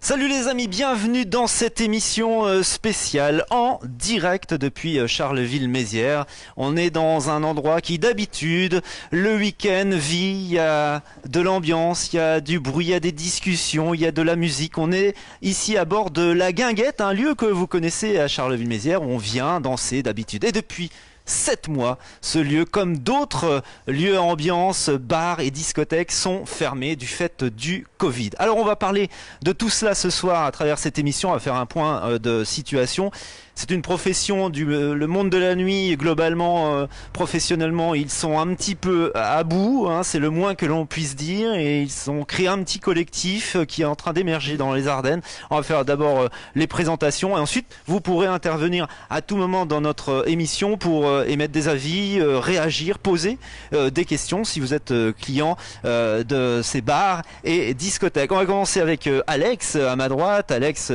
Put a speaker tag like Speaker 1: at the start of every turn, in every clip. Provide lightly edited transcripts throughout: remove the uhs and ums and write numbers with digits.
Speaker 1: Salut les amis, bienvenue dans cette émission spéciale en direct depuis Charleville-Mézières. On est dans un endroit qui d'habitude, le week-end vit, il y a de l'ambiance, il y a du bruit, il y a des discussions, il y a de la musique. On est ici à bord de la Guinguette, un lieu que vous connaissez à Charleville-Mézières où on vient danser d'habitude. Et depuis 7 mois, ce lieu, comme d'autres lieux à ambiance, bars et discothèques, sont fermés du fait du Covid. Alors on va parler de tout cela ce soir à travers cette émission, on va faire un point de situation. C'est une profession le monde de la nuit, globalement, professionnellement, ils sont un petit peu à bout, hein, c'est le moins que l'on puisse dire, et ils ont créé un petit collectif qui est en train d'émerger dans les Ardennes. On va faire d'abord les présentations, et ensuite vous pourrez intervenir à tout moment dans notre émission pour émettre des avis, réagir, poser des questions si vous êtes client de ces bars et discothèques. On va commencer avec Alex à ma droite, Alex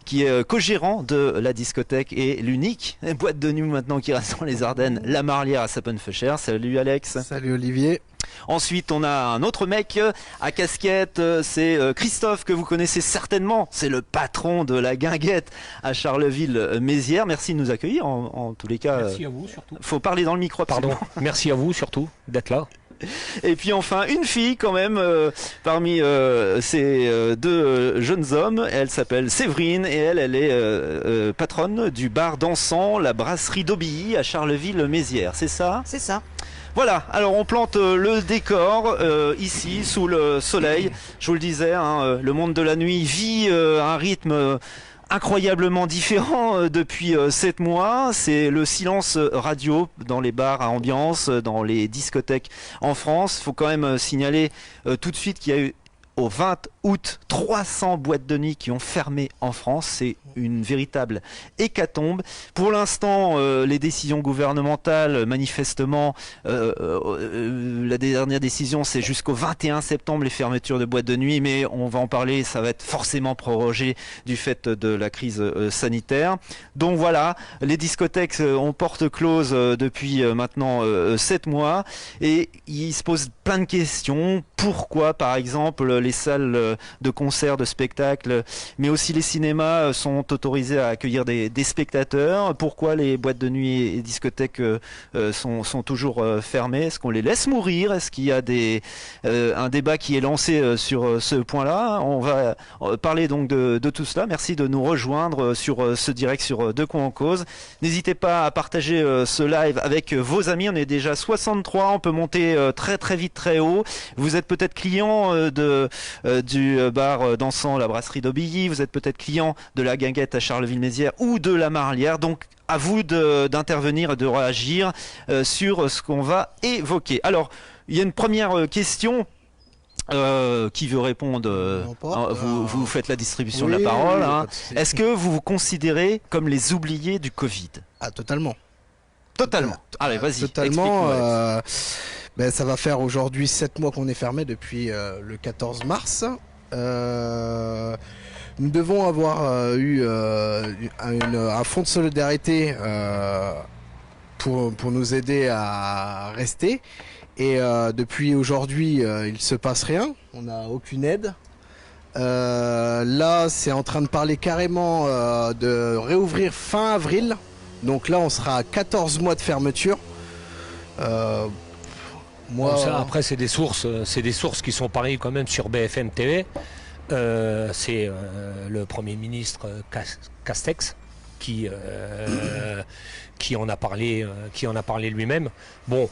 Speaker 1: qui est co-gérant de la discothèque et l'unique boîte de nuit maintenant qui reste dans les Ardennes, La Marlière à Sappenfeuchère. Salut Alex.
Speaker 2: Salut Olivier.
Speaker 1: Ensuite, on a un autre mec à casquette, c'est Christophe que vous connaissez certainement. C'est le patron de la Guinguette à Charleville-Mézières. Merci de nous accueillir en tous les cas.
Speaker 3: Merci à vous surtout.
Speaker 1: Faut parler dans le micro.
Speaker 3: Pardon. Merci à vous surtout d'être là.
Speaker 1: Et puis enfin une fille quand même parmi ces deux jeunes hommes. Elle s'appelle Séverine et elle est patronne du bar dansant La Brasserie d'Aubilly à Charleville-Mézières. C'est ça ?
Speaker 4: C'est ça.
Speaker 1: Voilà, alors on plante le décor ici sous le soleil. Je vous le disais, hein, le monde de la nuit vit un rythme incroyablement différent depuis 7 mois. C'est le silence radio dans les bars à ambiance, dans les discothèques en France. Il faut quand même signaler tout de suite qu'il y a eu au 20 août 300 boîtes de nuit qui ont fermé en France. C'est une véritable hécatombe. Pour l'instant, les décisions gouvernementales, manifestement, la dernière décision, c'est jusqu'au 21 septembre les fermetures de boîtes de nuit, mais on va en parler, ça va être forcément prorogé du fait de la crise sanitaire. Donc voilà, les discothèques ont porte close depuis maintenant 7 mois, et il se pose plein de questions. Pourquoi, par exemple, les salles de concert, de spectacles, mais aussi les cinémas sont autorisés à accueillir des spectateurs? Pourquoi les boîtes de nuit et discothèques sont toujours fermées? Est-ce qu'on les laisse mourir? Est-ce qu'il y a un débat qui est lancé sur ce point-là? On va parler donc de tout cela. Merci de nous rejoindre sur ce direct sur De quoi on cause. N'hésitez pas à partager ce live avec vos amis. On est déjà 63, on peut monter très très vite, très haut. Vous êtes peut-être client du bar dansant La Brasserie d'Aubilly, vous êtes peut-être client de la Guinguette à Charleville-Mézières ou de La Marlière, donc à vous d'intervenir et de réagir sur ce qu'on va évoquer. Alors, il y a une première question. Qui veut répondre? Vous faites la distribution de la parole. Hein. Est-ce que vous vous considérez comme les oubliés du Covid?
Speaker 2: Ah, totalement.
Speaker 1: Totalement. Allez, vas-y.
Speaker 2: Totalement. Ça va faire aujourd'hui 7 mois qu'on est fermé depuis le 14 mars. Nous devons avoir eu un fonds de solidarité pour nous aider à rester. Et depuis aujourd'hui, il se passe rien. On n'a aucune aide. Là, c'est en train de parler carrément de réouvrir fin avril. Donc là, on sera à 14 mois de fermeture.
Speaker 3: Après, c'est des sources qui sont pareilles quand même sur BFM TV. C'est le Premier ministre Castex qui en a parlé lui-même. Bon,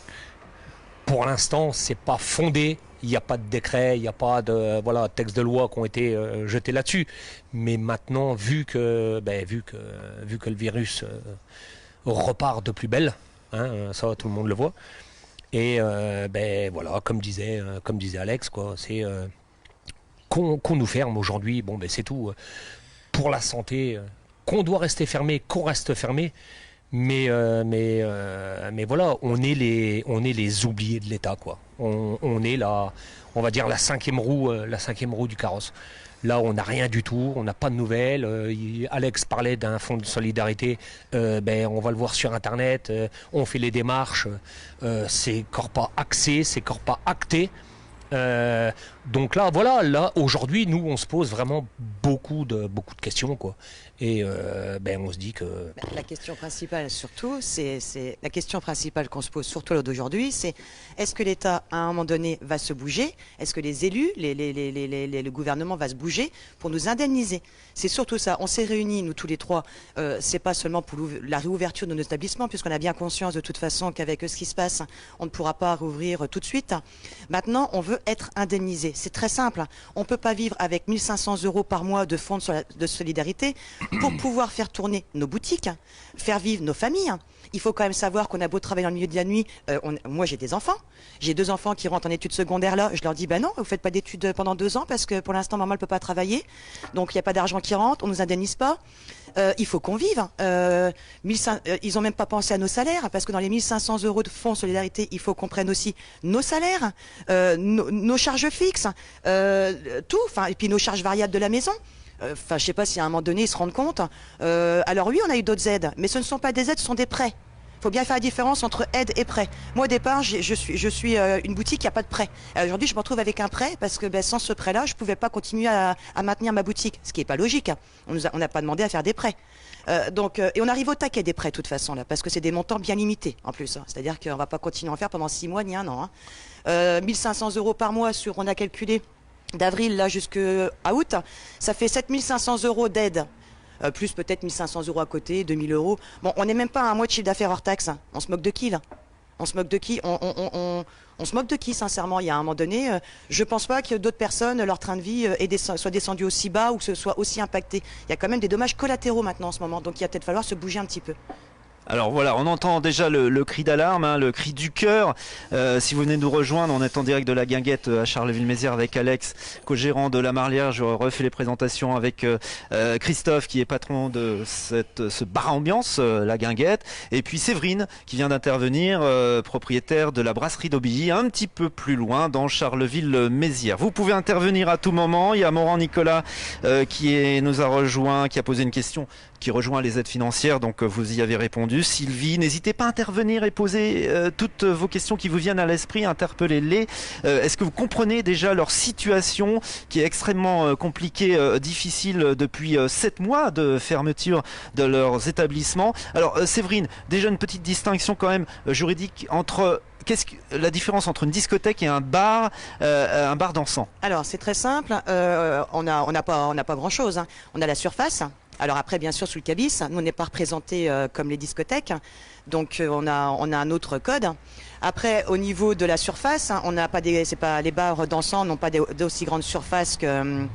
Speaker 3: pour l'instant, c'est pas fondé. Il n'y a pas de décret, il n'y a pas de texte de loi qui ont été jetés là-dessus. Mais maintenant, vu que le virus repart de plus belle, hein, ça tout le monde le voit. Et comme disait Alex, quoi, c'est qu'on nous ferme aujourd'hui. Bon, c'est tout. Pour la santé, qu'on doit rester fermé, qu'on reste fermé. Mais voilà, on est les oubliés de l'État, quoi. On est on va dire la cinquième roue du carrosse. Là, on n'a rien du tout, on n'a pas de nouvelles. Alex parlait d'un fonds de solidarité. On va le voir sur Internet. On fait les démarches. C'est encore pas axé, c'est encore pas acté. Donc là, voilà, là aujourd'hui, nous, on se pose vraiment beaucoup de questions, quoi. Et on se dit que
Speaker 4: la question principale, surtout, c'est la question principale qu'on se pose surtout d'aujourd'hui, c'est est-ce que l'État, à un moment donné, va se bouger? Est-ce que les élus, le gouvernement va se bouger pour nous indemniser? C'est surtout ça. On s'est réunis, nous tous les trois. C'est pas seulement pour la réouverture de nos établissements, puisqu'on a bien conscience de toute façon qu'avec ce qui se passe, on ne pourra pas rouvrir tout de suite. Maintenant, on veut être indemnisé. C'est très simple. On ne peut pas vivre avec 1 500 € par mois de fonds de solidarité pour pouvoir faire tourner nos boutiques, faire vivre nos familles. Il faut quand même savoir qu'on a beau travailler dans le milieu de la nuit. Moi, j'ai des enfants. J'ai 2 enfants qui rentrent en études secondaires là. Je leur dis, non, vous faites pas d'études pendant 2 ans parce que pour l'instant, maman ne peut pas travailler. Donc, il n'y a pas d'argent qui rentre. On nous indemnise pas. Il faut qu'on vive. Ils ont même pas pensé à nos salaires parce que dans les 1 500 € de fonds solidarité, il faut qu'on prenne aussi nos salaires, nos charges fixes, tout. Enfin, et puis nos charges variables de la maison. Enfin, je sais pas si à un moment donné ils se rendent compte. Alors oui, on a eu d'autres aides, mais ce ne sont pas des aides, ce sont des prêts. Il faut bien faire la différence entre aide et prêt. Moi, au départ, je suis une boutique qui n'a pas de prêt. Aujourd'hui, je me retrouve avec un prêt parce que sans ce prêt-là, je ne pouvais pas continuer à maintenir ma boutique, ce qui n'est pas logique. On n'a pas demandé à faire des prêts. Et on arrive au taquet des prêts de toute façon là, parce que c'est des montants bien limités en plus. C'est-à-dire qu'on ne va pas continuer à en faire pendant 6 mois ni 1 an. 1 500 € par mois on a calculé d'avril là jusqu'à août, ça fait 7 500 € d'aide. Plus peut-être 1 500 € à côté, 2 000 €. Bon, on n'est même pas à un mois de chiffre d'affaires hors taxe. On se moque de qui là? On se moque de qui? On se moque de qui, sincèrement? Il y a un moment donné, je pense pas que d'autres personnes, leur train de vie soit descendu aussi bas ou que ce soit aussi impacté. Il y a quand même des dommages collatéraux maintenant en ce moment, donc il va peut-être falloir se bouger un petit peu.
Speaker 1: Alors voilà, on entend déjà le cri d'alarme, le cri du cœur. Si vous venez nous rejoindre, on est en direct de la Guinguette à Charleville-Mézières avec Alex, co-gérant de la Marlière. Je refais les présentations avec Christophe, qui est patron de ce bar ambiance, la Guinguette. Et puis Séverine, qui vient d'intervenir, propriétaire de la brasserie d'Aubilly, un petit peu plus loin dans Charleville-Mézières. Vous pouvez intervenir à tout moment. Il y a Morand Nicolas qui nous a rejoint, qui a posé une question qui rejoint les aides financières, donc vous y avez répondu. Sylvie, n'hésitez pas à intervenir et poser toutes vos questions qui vous viennent à l'esprit, interpellez-les. Est-ce que vous comprenez déjà leur situation qui est extrêmement compliquée, difficile depuis 7 mois de fermeture de leurs établissements? Alors Séverine, déjà une petite distinction quand même juridique entre... Qu'est-ce que la différence entre une discothèque et un bar dansant?
Speaker 4: Alors c'est très simple, on n'a pas grand-chose. On a la surface. Alors après, bien sûr, sous le cabis, nous on n'est pas représentés comme les discothèques, donc on a un autre code. Après, au niveau de la surface, on n'a pas les bars dansants n'ont pas d'aussi grande surface que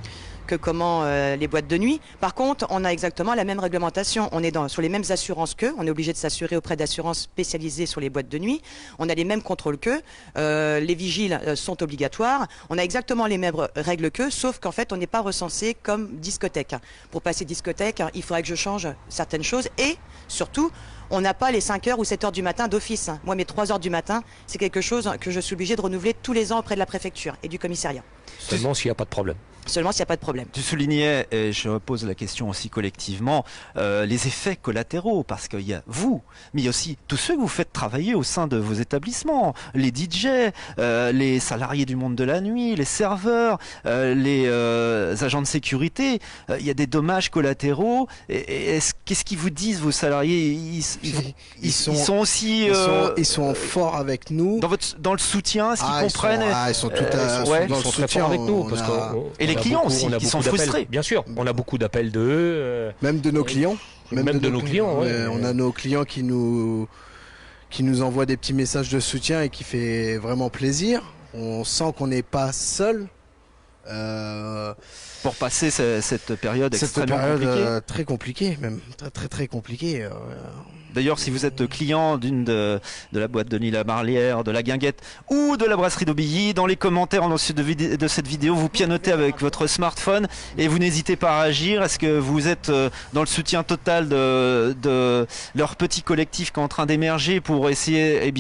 Speaker 4: les boîtes de nuit. Par contre, on a exactement la même réglementation. On est sur les mêmes assurances qu'eux. On est obligé de s'assurer auprès d'assurances spécialisées sur les boîtes de nuit. On a les mêmes contrôles qu'eux. Les vigiles sont obligatoires. On a exactement les mêmes règles qu'eux, sauf qu'en fait, on n'est pas recensé comme discothèque. Pour passer discothèque, il faudrait que je change certaines choses. Et surtout, on n'a pas les 5h ou 7h du matin d'office. Moi, mes 3h du matin, c'est quelque chose que je suis obligé de renouveler tous les ans auprès de la préfecture et du commissariat.
Speaker 3: Seulement s'il n'y a pas de problème.
Speaker 4: Seulement s'il n'y a pas de problème.
Speaker 1: Tu soulignais, et je pose la question aussi collectivement, les effets collatéraux, parce qu'il y a vous, mais il y a aussi tous ceux que vous faites travailler au sein de vos établissements, les DJ, les salariés du monde de la nuit, les serveurs, les agents de sécurité. Il y a des dommages collatéraux. Qu'est-ce qu'ils vous disent, vos salariés? Ils sont aussi...
Speaker 2: Ils sont forts avec nous.
Speaker 1: Dans le soutien, est-ce qu'ils comprennent?
Speaker 2: Ils sont tout dans le
Speaker 3: très
Speaker 2: soutien
Speaker 3: forts avec nous. Parce
Speaker 1: et les clients aussi, qui sont frustrés.
Speaker 3: Bien sûr, on a beaucoup d'appels d'eux.
Speaker 2: Même de nos clients.
Speaker 3: Même de nos clients.
Speaker 2: On a nos clients qui nous envoient des petits messages de soutien et qui fait vraiment plaisir. On sent qu'on n'est pas seul.
Speaker 1: Pour passer cette période extrêmement compliquée.
Speaker 2: Très compliquée, même très compliquée.
Speaker 1: D'ailleurs, si vous êtes client de la boîte de nuit La Marlière, de la Guinguette ou de la brasserie d'Aubilly, dans les commentaires en dessous de cette vidéo, vous pianotez avec votre smartphone et vous n'hésitez pas à agir. Est-ce que vous êtes dans le soutien total de leur petit collectif qui est en train d'émerger pour essayer,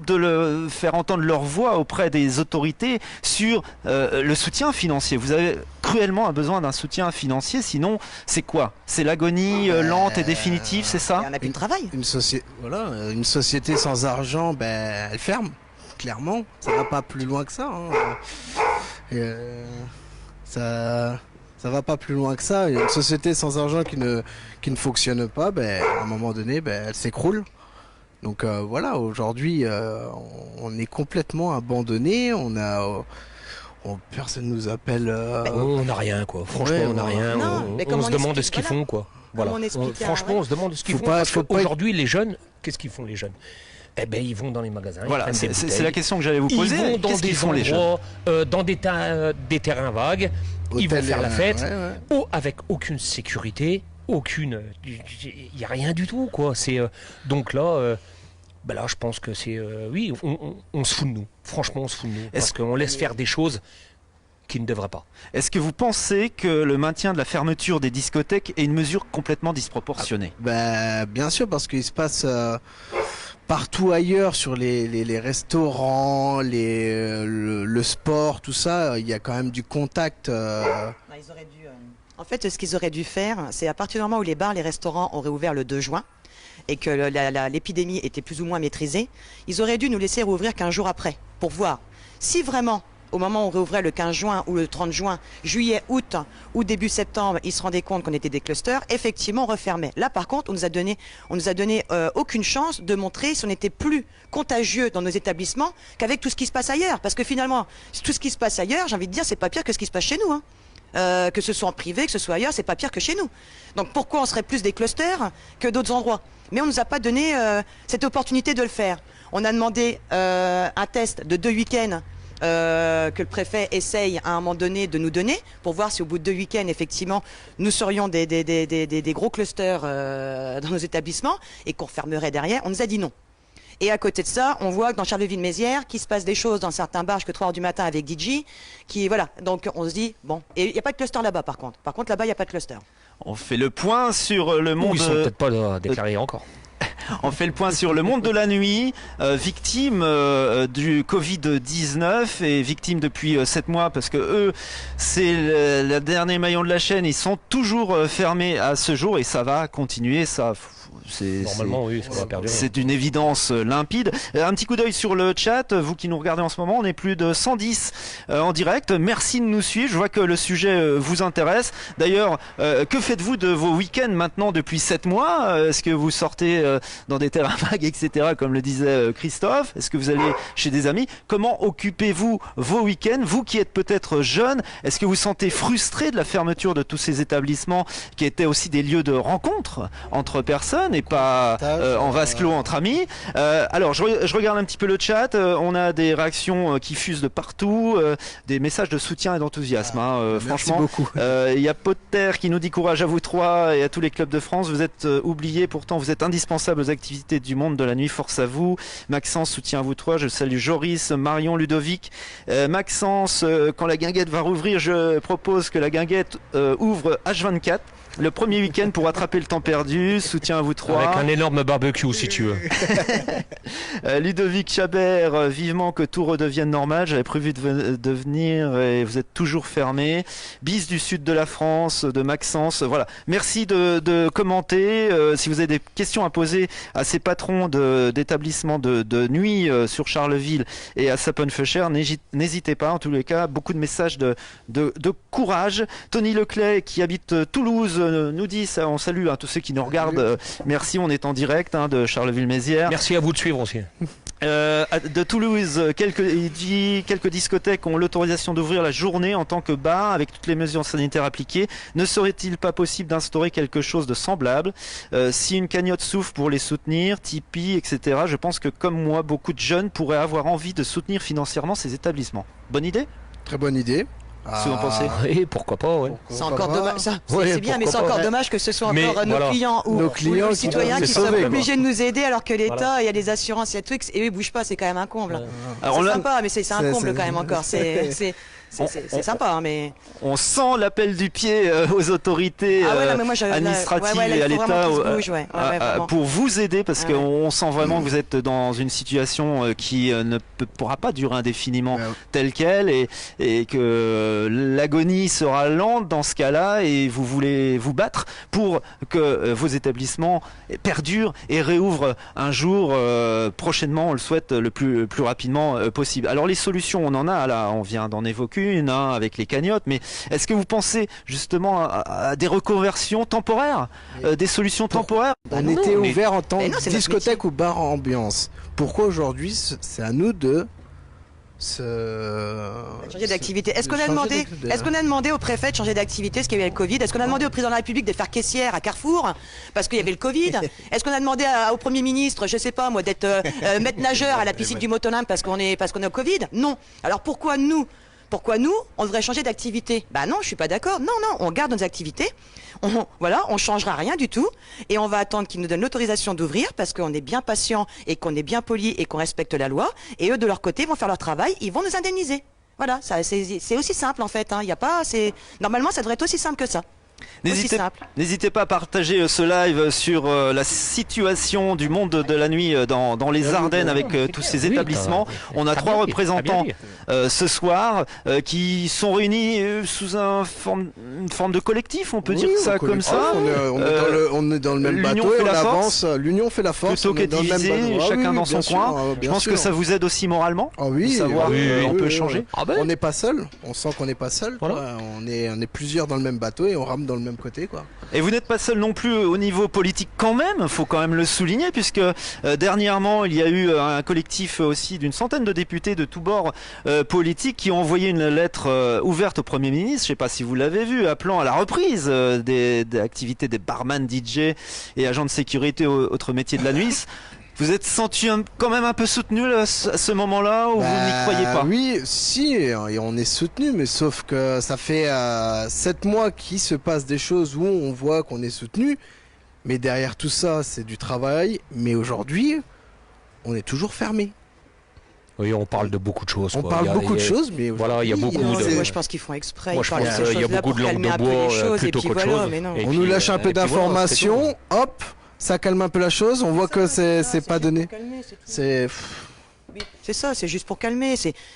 Speaker 1: de le faire entendre leur voix auprès des autorités sur le soutien financier? Vous avez cruellement besoin d'un soutien financier, sinon c'est quoi? C'est l'agonie lente et définitive, c'est ça?
Speaker 4: On n'a plus de travail.
Speaker 2: Une société sans argent, elle ferme, clairement. Ça va pas plus loin que ça. Et, ça va pas plus loin que ça. Une société sans argent qui ne fonctionne pas, à un moment donné, elle s'écroule. Donc voilà, aujourd'hui, on est complètement abandonné. Personne nous appelle.
Speaker 3: On n'a rien, quoi. Franchement, on n'a rien. On se demande ce qu'ils font, quoi. Voilà. Franchement, on se demande ce qu'ils font. Parce qu'aujourd'hui, les jeunes, qu'est-ce qu'ils font, les jeunes? Eh ben, ils vont dans les magasins.
Speaker 1: Voilà, c'est la question que j'allais vous poser.
Speaker 3: Ils vont dans des endroits, dans des terrains vagues. Ils vont faire la fête, avec aucune sécurité, aucune. Il n'y a rien du tout, quoi. Donc là. Là, je pense que c'est... oui, on se fout de nous. Franchement, on se fout de nous. Parce qu'on laisse faire des choses qui ne devraient pas.
Speaker 1: Est-ce que vous pensez que le maintien de la fermeture des discothèques est une mesure complètement disproportionnée?
Speaker 2: Bien sûr, parce qu'il se passe partout ailleurs, sur les restaurants, le sport, tout ça, il y a quand même du contact.
Speaker 4: Ils auraient dû, en fait, ce qu'ils auraient dû faire, c'est à partir du moment où les bars, les restaurants ont réouvert le 2 juin, et que l'épidémie était plus ou moins maîtrisée, ils auraient dû nous laisser rouvrir 15 jours après, pour voir si vraiment, au moment où on réouvrait le 15 juin ou le 30 juin, juillet, août ou début septembre, ils se rendaient compte qu'on était des clusters, effectivement on refermait. Là par contre, on nous a donné aucune chance de montrer si on était plus contagieux dans nos établissements qu'avec tout ce qui se passe ailleurs. Parce que finalement, tout ce qui se passe ailleurs, j'ai envie de dire, c'est pas pire que ce qui se passe chez nous, hein. Que ce soit en privé, que ce soit ailleurs, c'est pas pire que chez nous. Donc pourquoi on serait plus des clusters que d'autres endroits? Mais on nous a pas donné cette opportunité de le faire. On a demandé un test de 2 week-ends que le préfet essaye à un moment donné de nous donner pour voir si au bout de 2 week-ends, effectivement, nous serions des gros clusters dans nos établissements et qu'on fermerait derrière. On nous a dit non. Et à côté de ça, on voit que dans Charleville-Mézières, qu'il se passe des choses dans certains bars jusqu'à 3h du matin avec DJ, voilà. Donc on se dit, bon, et il n'y a pas de cluster là-bas par contre. Par contre là-bas, il n'y a pas de cluster.
Speaker 1: On fait le point sur le monde...
Speaker 3: Ils sont peut-être pas déclarés encore.
Speaker 1: On fait le point sur le monde de la nuit, victime du Covid-19 et victime depuis 7 mois parce que eux, c'est le dernier maillon de la chaîne, ils sont toujours fermés à ce jour et ça va continuer, ça...
Speaker 3: Normalement, oui, ça va perdurer.
Speaker 1: C'est une évidence limpide. Un petit coup d'œil sur le chat. Vous qui nous regardez en ce moment, on est plus de 110 en direct. Merci de nous suivre. Je vois que le sujet vous intéresse. D'ailleurs, que faites-vous de vos week-ends maintenant depuis 7 mois? Est-ce que vous sortez dans des terrains vagues, etc., comme le disait Christophe? Est-ce que vous allez chez des amis? Comment occupez-vous vos week-ends? Vous qui êtes peut-être jeune, est-ce que vous sentez frustré de la fermeture de tous ces établissements qui étaient aussi des lieux de rencontre entre personnes et pas en vase clos entre amis? Alors je regarde un petit peu le chat, on a des réactions qui fusent de partout, des messages de soutien et d'enthousiasme, franchement.
Speaker 2: Beaucoup.
Speaker 1: Il y a Potter qui nous dit courage à vous trois et à tous les clubs de France, vous êtes oubliés, pourtant vous êtes indispensables aux activités du monde de la nuit, force à vous. Maxence, soutien à vous trois, je salue Joris, Marion, Ludovic. Maxence, quand la guinguette va rouvrir, je propose que la guinguette ouvre H24 le premier week-end pour rattraper le temps perdu. Soutien à vous trois.
Speaker 3: Avec un énorme barbecue si tu veux.
Speaker 1: Ludovic Chabert, vivement que tout redevienne normal. J'avais prévu de venir et vous êtes toujours fermés. Bis du sud de la France, de Maxence. Voilà. Merci de commenter. Si vous avez des questions à poser à ces patrons d'établissements de nuit sur Charleville et à Sappenfeucher, n'hésitez pas. En tous les cas, beaucoup de messages de courage. Tony Leclerc qui habite Toulouse nous dit, ça, on salue tous ceux qui nous regardent. Merci, on est en direct de Charleville-Mézières.
Speaker 3: Merci à vous de suivre aussi.
Speaker 1: De Toulouse, quelques discothèques ont l'autorisation d'ouvrir la journée en tant que bar avec toutes les mesures sanitaires appliquées. Ne serait-il pas possible d'instaurer quelque chose de semblable? Si une cagnotte s'ouvre pour les soutenir, Tipeee, etc., je pense que comme moi, beaucoup de jeunes pourraient avoir envie de soutenir financièrement ces établissements. Bonne idée?
Speaker 2: Très bonne idée.
Speaker 1: Qu'est-ce que vous en pensez?
Speaker 3: Oui, pourquoi pas, ouais.
Speaker 4: C'est encore dommage, c'est bien, mais c'est encore dommage que ce soit encore nos clients ou nos citoyens qui soient obligés de nous aider alors que l'État, il y a des assurances, il y a des trucs, et eux ils bougent pas, c'est quand même un comble. C'est sympa, mais c'est un comble quand même encore. C'est sympa, mais...
Speaker 1: On sent l'appel du pied aux autorités administratives et à l'État pour vous aider, parce qu'on sent vraiment que vous êtes dans une situation qui ne pourra pas durer indéfiniment telle qu'elle, et que l'agonie sera lente dans ce cas-là, et vous voulez vous battre pour que vos établissements perdurent et réouvrent un jour prochainement, on le souhaite le plus rapidement possible. Alors les solutions, on en a là, on vient d'en évoquer chacune, hein, avec les cagnottes, mais est-ce que vous pensez justement à des reconversions temporaires, des solutions temporaires?
Speaker 2: On était
Speaker 3: mais-
Speaker 2: ouvert en tant
Speaker 4: Mais non,
Speaker 2: que
Speaker 4: c'est notre
Speaker 2: discothèque ou bar ambiance. Pourquoi aujourd'hui c'est à nous de
Speaker 4: Changer d'activité. Est-ce
Speaker 2: de
Speaker 4: qu'on a
Speaker 2: changer
Speaker 4: demandé, est-ce qu'on a demandé au préfet de changer d'activité, ce qu'il y avait le Covid? Est-ce qu'on a demandé au président de la République de faire caissière à Carrefour parce qu'il y avait le Covid? Est-ce qu'on a demandé au Premier ministre, je sais pas moi, d'être maître nageur à la piscine du Motolim parce qu'on est au Covid? Non. Alors pourquoi nous, on devrait changer d'activité? Bah non, je suis pas d'accord. Non, on garde nos activités. On changera rien du tout et on va attendre qu'ils nous donnent l'autorisation d'ouvrir parce qu'on est bien patient et qu'on est bien poli et qu'on respecte la loi. Et eux, de leur côté, vont faire leur travail, ils vont nous indemniser. Voilà, c'est aussi simple en fait. Hein. Y a pas, normalement, ça devrait être aussi simple que ça.
Speaker 1: N'hésitez pas à partager ce live sur la situation du monde de la nuit dans les Ardennes avec tous ces établissements. On a 3 représentants ce soir qui sont réunis sous une forme de collectif, on peut dire ça comme ça.
Speaker 2: On est dans le même bateau et on avance. L'union fait la force.
Speaker 1: Plutôt que diviser, chacun dans son coin. Je pense que ça vous aide aussi moralement.
Speaker 2: Ah oui,
Speaker 1: de savoir qu'on peut changer.
Speaker 2: On n'est pas seul. On sent qu'on n'est pas seul. Voilà. On est plusieurs dans le même bateau et on rame dans le même côté, quoi.
Speaker 1: Et vous n'êtes pas seul non plus au niveau politique quand même, faut quand même le souligner, puisque dernièrement il y a eu un collectif aussi d'une centaine de députés de tous bords politiques qui ont envoyé une lettre ouverte au Premier ministre, je sais pas si vous l'avez vu, appelant à la reprise des activités des barman, DJ et agents de sécurité autres métiers de la nuit. Vous êtes senti quand même un peu soutenu à ce moment-là, ou vous n'y croyez pas?
Speaker 2: Oui, si, et on est soutenu, mais sauf que ça fait 7 mois qu'il se passe des choses où on voit qu'on est soutenu, mais derrière tout ça, c'est du travail, mais aujourd'hui, on est toujours fermé.
Speaker 3: Oui, on parle de beaucoup de choses.
Speaker 2: On parle beaucoup de choses, mais
Speaker 3: voilà, il y a beaucoup de.
Speaker 4: Moi, je pense qu'ils font exprès.
Speaker 3: Moi, je pense qu'il y a beaucoup de langue de bois plutôt qu'autre chose.
Speaker 2: On nous lâche un peu d'informations, hop. Ça calme un peu la chose, on voit que c'est pas donné.
Speaker 4: C'est ça, c'est juste pour calmer.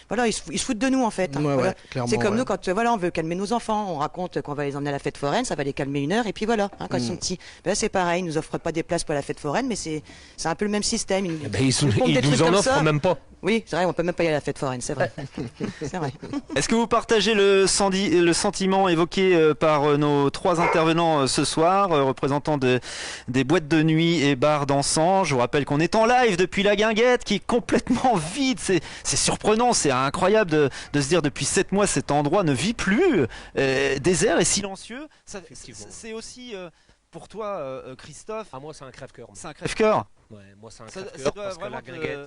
Speaker 4: Voilà, ils se foutent de nous en fait. Hein,
Speaker 2: ouais,
Speaker 4: voilà. C'est comme nous quand on veut calmer nos enfants, on raconte qu'on va les emmener à la fête foraine, ça va les calmer 1 heure et puis voilà, hein, quand ils sont petits. Ben là, c'est pareil, ils nous offrent pas des places pour la fête foraine, mais c'est un peu le même système. Ils
Speaker 3: nous en offrent même pas.
Speaker 4: Oui, c'est vrai, on peut même pas y aller à la fête foraine, c'est vrai. C'est vrai.
Speaker 1: Est-ce que vous partagez le sentiment évoqué par nos 3 intervenants ce soir, représentants des boîtes de nuit et bars dansants? Je vous rappelle qu'on est en live depuis la Guinguette, qui est complètement vide. C'est surprenant, c'est incroyable de se dire depuis 7 mois cet endroit ne vit plus, désert et silencieux. C'est aussi pour toi, Christophe.
Speaker 3: Ah, moi, c'est un crève-cœur.
Speaker 1: C'est un crève-cœur.
Speaker 3: Ouais, moi c'est un crève-cœur parce que la Guinguette,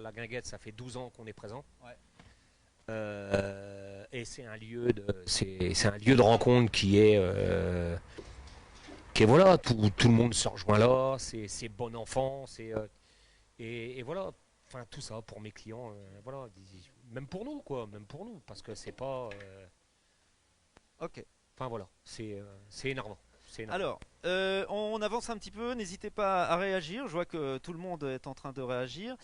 Speaker 3: la Guinguette, ça fait 12 ans qu'on est présent. Ouais. Et c'est un lieu de rencontre qui est voilà, tout le monde se rejoint là, c'est bon enfant, et voilà, enfin tout ça pour mes clients, voilà, même pour nous parce que c'est pas.
Speaker 1: Ok.
Speaker 3: Enfin voilà, c'est énervant.
Speaker 1: Alors, on avance un petit peu, n'hésitez pas à réagir, je vois que tout le monde est en train de réagir.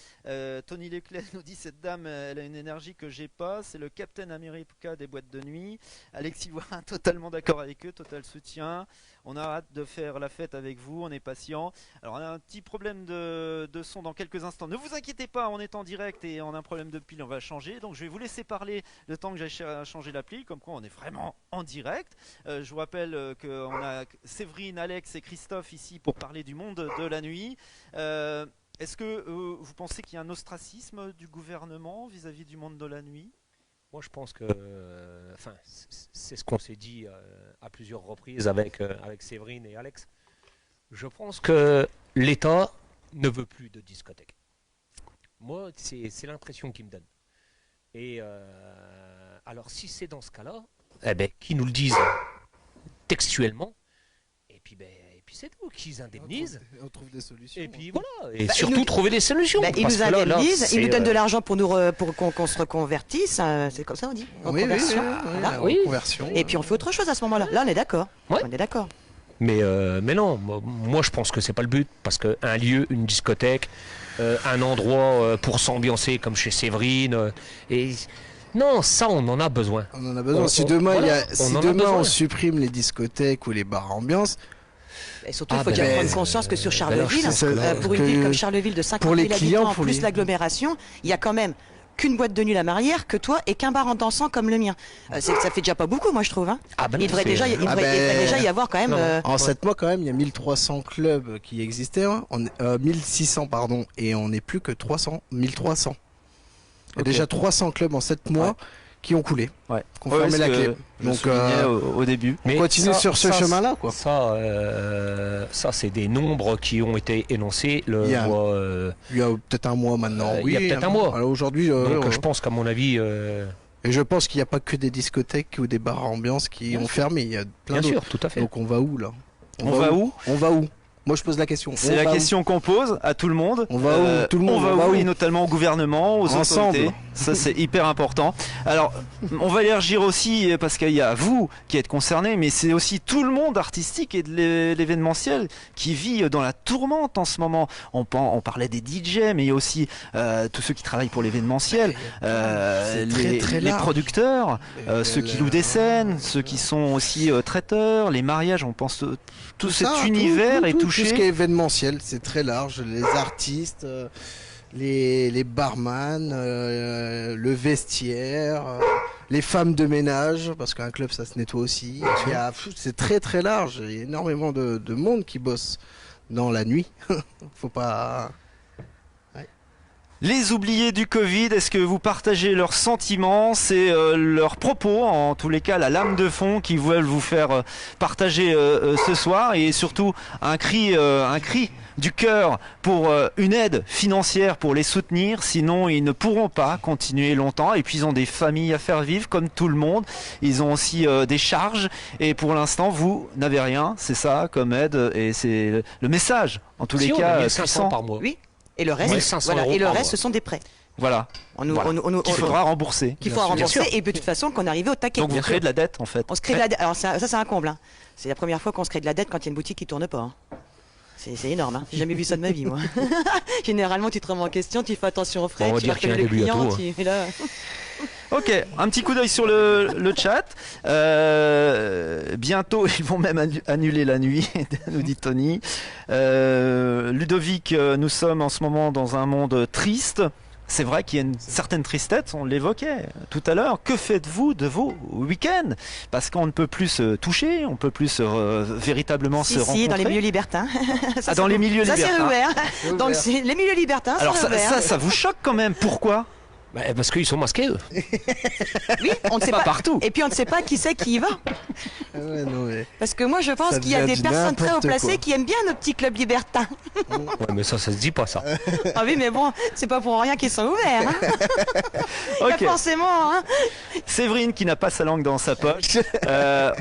Speaker 1: Tony Leclerc nous dit cette dame, elle a une énergie que j'ai pas, c'est le Captain America des boîtes de nuit. Alexis Voirin, totalement d'accord avec eux, total soutien. On a hâte de faire la fête avec vous, on est patient. Alors on a un petit problème de son dans quelques instants. Ne vous inquiétez pas, on est en direct et on a un problème de pile, on va changer. Donc je vais vous laisser parler le temps que j'ai changé l'appli, comme quoi on est vraiment en direct. Je vous rappelle qu'on a Séverine, Alex et Christophe ici pour parler du monde de la nuit. Est-ce que vous pensez qu'il y a un ostracisme du gouvernement vis-à-vis du monde de la nuit ?
Speaker 3: Moi, je pense que, c'est ce qu'on s'est dit à plusieurs reprises avec Séverine et Alex. Je pense que l'État ne veut plus de discothèques. Moi, c'est l'impression qu'il me donne. Et alors, si c'est dans ce cas-là, qu'ils nous le disent textuellement. Et puis c'est tout, qu'ils indemnisent.
Speaker 2: On trouve des solutions.
Speaker 3: Et puis voilà, et surtout trouver des solutions.
Speaker 4: Ils nous indemnisent, ils nous donnent de l'argent pour qu'on se reconvertisse, c'est comme ça on dit.
Speaker 2: Reconversion.
Speaker 4: Et puis on fait autre chose à ce moment-là. Là on est d'accord.
Speaker 3: Ouais.
Speaker 4: On est d'accord.
Speaker 3: Mais non, moi je pense que c'est pas le but, parce qu'un lieu, une discothèque, un endroit pour s'ambiancer comme chez Séverine, et non, ça on en a besoin.
Speaker 2: On en a besoin. Si demain on supprime les discothèques ou les bars ambiance.
Speaker 4: Et surtout, il faut bien prendre conscience que sur Charleville, pour une ville comme Charleville de 50 000 habitants, plus l'agglomération, il y a quand même qu'une boîte de nuit La Marlière que toi et qu'un bar en dansant comme le mien. Ça fait déjà pas beaucoup, moi je trouve. Hein.
Speaker 3: Ah ben
Speaker 4: Il devrait déjà y avoir quand même.
Speaker 2: En 7 mois, quand même, il y a 1300 clubs qui existaient, hein. 1600, pardon, et on n'est plus que 1300. Il y a déjà 300 clubs en 7 mois qui ont coulé, qui ont fermé la clé.
Speaker 1: Donc, au début.
Speaker 2: On continue sur ce chemin-là, quoi.
Speaker 3: Ça, c'est des nombres qui ont été énoncés.
Speaker 2: Il y a peut-être un mois maintenant.
Speaker 3: Il y a peut-être un mois.
Speaker 2: Alors aujourd'hui,
Speaker 3: donc je pense qu'à mon avis.
Speaker 2: Et je pense qu'il n'y a pas que des discothèques ou des bars à ambiance qui ont fermé. Il y a plein d'autres.
Speaker 3: Bien sûr, tout à fait.
Speaker 2: Donc on va où là?
Speaker 1: On va où?
Speaker 2: On va où? Moi je pose la question.
Speaker 1: C'est la question qu'on pose à tout le monde.
Speaker 2: On va où? Tout le monde.
Speaker 1: On va où? Et notamment au gouvernement, aux autorités. Ça c'est hyper important. Alors on va élargir aussi parce qu'il y a vous qui êtes concernés, mais c'est aussi tout le monde artistique et de l'événementiel qui vit dans la tourmente en ce moment. On parlait des DJ, mais il y a aussi tous ceux qui travaillent pour l'événementiel, les producteurs, ceux qui louent des scènes, ceux qui sont aussi traiteurs, les mariages. On pense tout cet univers est touché.
Speaker 2: Tout ce qui est événementiel, c'est très large. Les artistes. Les barman, le vestiaire, les femmes de ménage, parce qu'un club ça se nettoie aussi. C'est très très large. Il y a énormément de monde qui bosse dans la nuit. Faut pas. Ouais.
Speaker 1: Les oubliés du Covid, est-ce que vous partagez leurs sentiments? C'est leurs propos, en tous les cas la lame de fond qu'ils veulent vous faire partager ce soir, et surtout un cri du cœur pour une aide financière pour les soutenir, sinon ils ne pourront pas continuer longtemps. Et puis ils ont des familles à faire vivre comme tout le monde, ils ont aussi des charges, et pour l'instant vous n'avez rien, c'est ça comme aide, et c'est le message en tous les cas
Speaker 3: 1500
Speaker 1: puissant.
Speaker 3: par mois.
Speaker 4: Oui. Et le reste, ce sont des prêts.
Speaker 1: Voilà. Qu'il faudra rembourser.
Speaker 4: Qu'il faudra rembourser, et de toute façon qu'on arrive au taquet.
Speaker 1: Donc vous créez de la dette en fait.
Speaker 4: On se crée de la dette. Alors ça c'est un comble. Hein. C'est la première fois qu'on se crée de la dette quand il y a une boutique qui tourne pas. Hein. C'est énorme, hein. J'ai jamais vu ça de ma vie, moi. Généralement, tu te remets en question, tu fais attention aux frais, tu vas appeler le client, tu là.
Speaker 1: Ok, un petit coup d'œil sur le chat. Bientôt, ils vont même annuler la nuit, nous dit Tony. Ludovic, nous sommes en ce moment dans un monde triste. C'est vrai qu'il y a une certaine tristesse, on l'évoquait tout à l'heure. Que faites-vous de vos week-ends? Parce qu'on ne peut plus se toucher, on ne peut plus véritablement se rencontrer.
Speaker 4: Dans les milieux libertins.
Speaker 1: Dans les milieux libertins.
Speaker 4: Ça c'est ouvert. Donc les milieux libertins,
Speaker 1: alors
Speaker 4: c'est ouvert.
Speaker 1: Ça vous choque quand même. Pourquoi?
Speaker 3: Parce qu'ils sont masqués, eux.
Speaker 4: Oui, on ne sait pas
Speaker 1: partout.
Speaker 4: Et puis on ne sait pas qui c'est qui y va.
Speaker 2: Ouais, non, mais
Speaker 4: parce que moi je pense qu'il y a des personnes très haut placées qui aiment bien nos petits clubs libertins.
Speaker 3: Ouais, mais ça se dit pas, ça.
Speaker 4: Ah oui, mais bon, c'est pas pour rien qu'ils sont ouverts. Hein.
Speaker 1: Okay.
Speaker 4: Il y a forcément. Hein.
Speaker 1: Séverine qui n'a pas sa langue dans sa poche.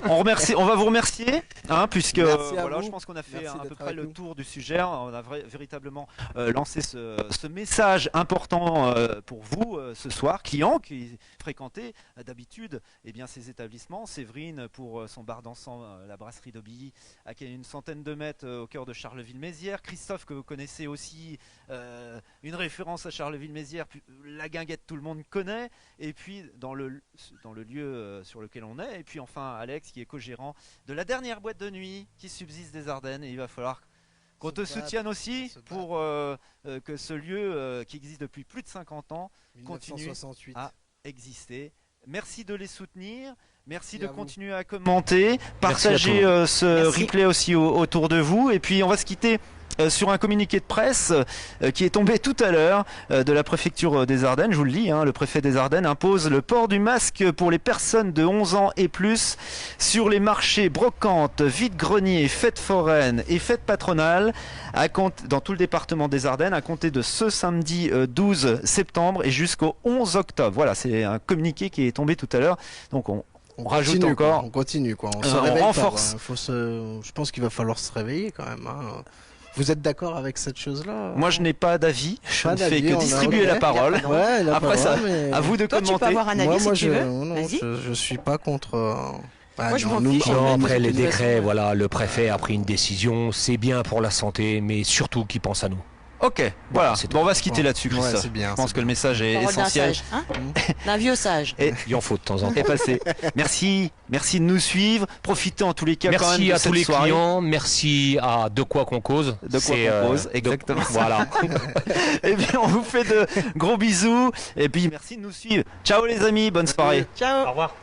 Speaker 1: On va vous remercier, hein, puisque je pense qu'on a fait à peu près le tour du sujet. On a véritablement lancé ce message important pour vous ce soir, clients qui fréquentaient d'habitude ces établissements. Séverine pour son bar dansant, la brasserie d'Aubilly, à une centaine de mètres au cœur de Charleville-Mézières. Christophe, que vous connaissez aussi, une référence à Charleville-Mézières, la guinguette tout le monde connaît, et puis dans le lieu sur lequel on est, et puis enfin Alex qui est co-gérant de la dernière boîte de nuit qui subsiste des Ardennes, et il va falloir qu'on te soutienne aussi pour que ce lieu qui existe depuis plus de 50 ans continue à exister. Merci de les soutenir, merci de continuer à commenter, partager ce replay aussi autour de vous, et puis on va se quitter sur un communiqué de presse qui est tombé tout à l'heure de la préfecture des Ardennes. Je vous le dis, le préfet des Ardennes impose le port du masque pour les personnes de 11 ans et plus sur les marchés, brocantes, vide-greniers, fêtes foraines et fêtes patronales dans tout le département des Ardennes à compter de ce samedi 12 septembre et jusqu'au 11 octobre. Voilà, c'est un communiqué qui est tombé tout à l'heure. Donc on rajoute encore.
Speaker 2: On continue, quoi. On
Speaker 1: renforce.
Speaker 2: Je pense qu'il va falloir se réveiller quand même. Hein. Vous êtes d'accord avec cette chose-là?
Speaker 1: Moi, je n'ai pas d'avis. Je ne fais que distribuer la parole. Après, ça, à vous de commenter.
Speaker 4: Tu peux avoir un avis si tu veux.
Speaker 2: Vas-y. Je suis pas contre.
Speaker 4: Moi, je m'en fiche.
Speaker 3: Après les décrets, le préfet a pris une décision. C'est bien pour la santé, mais surtout qu'il pense à nous.
Speaker 1: Ok, voilà.
Speaker 3: c'est
Speaker 1: Bon, on va se quitter là-dessus,
Speaker 2: Ouais,
Speaker 1: Christophe.
Speaker 2: c'est bien,
Speaker 1: Je pense
Speaker 2: c'est
Speaker 1: que le message est
Speaker 4: Parole d'un
Speaker 1: essentiel.
Speaker 4: sage, hein d'un vieux sage.
Speaker 3: Il en faut de temps en temps.
Speaker 1: Est passé. Merci de nous suivre. Profitez en tous les cas quand même
Speaker 3: Merci
Speaker 1: de
Speaker 3: à
Speaker 1: cette
Speaker 3: tous les
Speaker 1: soirée.
Speaker 3: clients, merci à De quoi qu'on cause.
Speaker 1: De quoi qu'on cause, exactement.
Speaker 3: Voilà.
Speaker 1: Et bien, on vous fait de gros bisous. Et puis, merci de nous suivre. Ciao les amis, bonne soirée.
Speaker 4: Ciao.
Speaker 3: Au revoir.